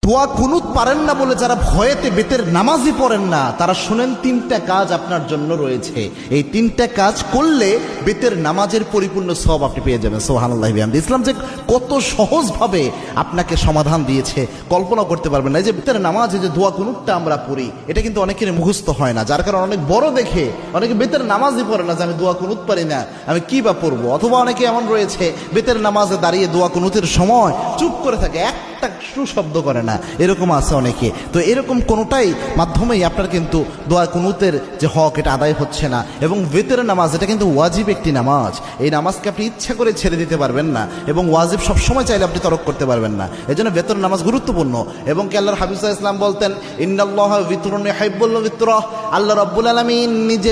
দোয়া কুনুত পারেন না বলে যারা ভয়েতে বেতের নামাজই পড়েন না, তারা শুনেন তিনটা কাজ আপনার জন্য রয়েছে। এই তিনটা কাজ করলে বেতের নামাজের পরিপূর্ণ সওয়াব আপনি পেয়ে যাবেন। সুবহানাল্লাহি বিহামদিহি। ইসলাম যে কত সহজভাবে আপনাকে সমাধান দিয়েছে কল্পনা করতে পারবেন না। এই যে বেতের নামাজে যে দোয়া কুনুতটা আমরা পড়ি, এটা কিন্তু অনেকের মুখস্থ হয় না, যার কারণে অনেক বড় দেখে অনেকে বেতের নামাজই পড়ে না যে আমি দোয়া কুনুত পারি না, আমি কি বা পড়বো। অথবা অনেকে এমন রয়েছে বেতের নামাজে দাঁড়িয়ে দোয়া কুনুতের সময় চুপ করে থাকে, একটা শব্দ করে না, এরকম আছে অনেকে। তো এরকম কোনোটাই মাধ্যমেই আপনার কিন্তু দোয়া কুনুতের যে হক এটা আদায় হচ্ছে না। এবং বেতের নামাজ এটা কিন্তু ওয়াজিব একটি নামাজ, এই নামাজকে আপনি ইচ্ছা করে ছেড়ে দিতে পারবেন না, এবং ওয়াজিব সবসময় চাইলে আপনি তরক করতে পারবেন না। এই জন্য বেতের নামাজ গুরুত্বপূর্ণ। এবং কি আল্লাহর হাবিব সাল্লাল্লাহু আলাইহি ওয়াসাল্লাম বলতেন, ইন্নাল্লাহা বিতরুন ইউহিব্বুল বিতরা, আল্লাহ রাব্বুল আলামিন নিজে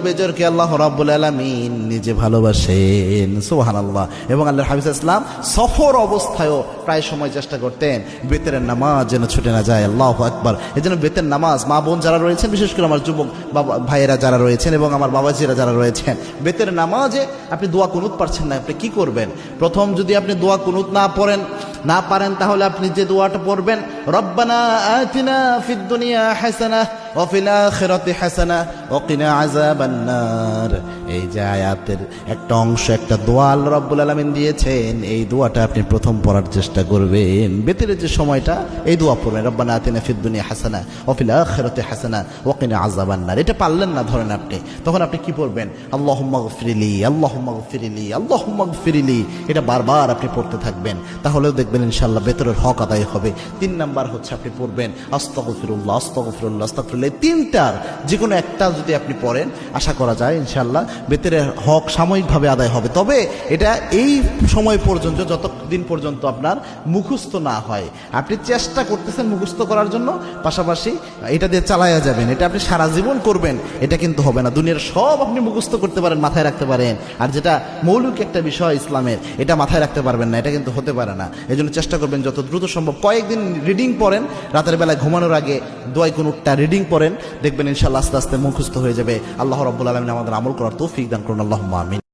বেজরকে আল্লাহ রাব্বুল আলামিন নিজে ভালোবাসেন। সুবহানাল্লাহ। এবং আল্লাহর হাবিব সাল্লাল্লাহু আলাইহি ওয়াসাল্লাম সফর অবস্থায়ও প্রায় সময় চেষ্টা করতেন বেতের নামাজ যেন ছুটে না যায়। আল্লাহু আকবার। এই জন্য বেতের নামাজ মা বোন যারা রয়েছেন, বিশেষ করে আমার যুবক বাবা ভাইয়েরা যারা রয়েছেন এবং আমার বাবাজিরা যারা রয়েছেন, বেতের নামাজে আপনি দোয়া কুনুত পারছেন না, আপনি কি করবেন? প্রথম যদি আপনি দোয়া কুনুত না পারেন তাহলে আপনি যে দোয়াটা পড়বেন, রব্বানা আতিনা ফিদ দুনিয়া হাসানাহ ওয়া ফিল আখিরাতি হাসানাহ ওয়া কিনা আযাবান নার। এই যে আয়াতের একটা অংশ, একটা দোয়া আল্লাহ রাব্বুল আলামিন দিয়েছেন, এই দোয়াটা আপনি প্রথম পড়ার চেষ্টা করবেন। বেতের যে সময়টা এই দোয়া পড়বেন, রব্বানা আতিনা ফিদ দুনিয়া হাসানাহ ওয়া ফিল আখিরাতি হাসানাহ ওয়া কিনা আযাবান নার। এটা পারলেন না ধরেন আপনি, তখন আপনি কি পড়বেন? আল্লাহুম্মা গফিরলি, আল্লাহুম্মা গফিরলি, আল্লাহুম্মা গফিরলি। এটা বারবার আপনি পড়তে থাকবেন, তাহলেও দেখবেন ইনশাআল্লাহ বেতরের হক আদায় হবে। 3 নাম্বার হচ্ছে আপনি পড়বেন আস্তাগফিরুল্লাহ, আস্তাগফিরুল্লাহ, আস্তাগফিরুল্লাহ। এই তিনটার যে কোনো একটা যদি আপনি পড়েন, আশা করা যায় ইনশাআল্লাহ বেতরের হক সাময়িকভাবে আদায় হবে। তবে এটা এই সময় পর্যন্ত, যতদিন পর্যন্ত আপনার মুখস্থ না হয়। আপনি চেষ্টা করতেছেন মুখস্থ করার জন্য, পাশাপাশি এটা দিয়ে চালায়া যাবেন, এটা আপনি সারা জীবন করবেন, এটা কিন্তু হবে না। দুনিয়ার সব আপনি মুখস্থ করতে পারেন, মাথায় রাখতে পারেন, আর যেটা মৌলিক একটা বিষয় ইসলামের, এটা মাথায় রাখতে পারবেন না, এটা কিন্তু হতে পারে না। এই জন্য চেষ্টা করবেন যত দ্রুত সম্ভব কয়েকদিন রিডিং পড়েন, রাতের বেলায় ঘুমানোর আগে দোয়া কুনুতটা রিডিং পড়েন, দেখবেন ইনশাআল্লাহ আস্তে আস্তে মুখস্থ হয়ে যাবে। আল্লাহ রাব্বুল আলামিন আমাদের আমল করার তৌফিক দান করুন। আল্লাহুম্মা আমিন।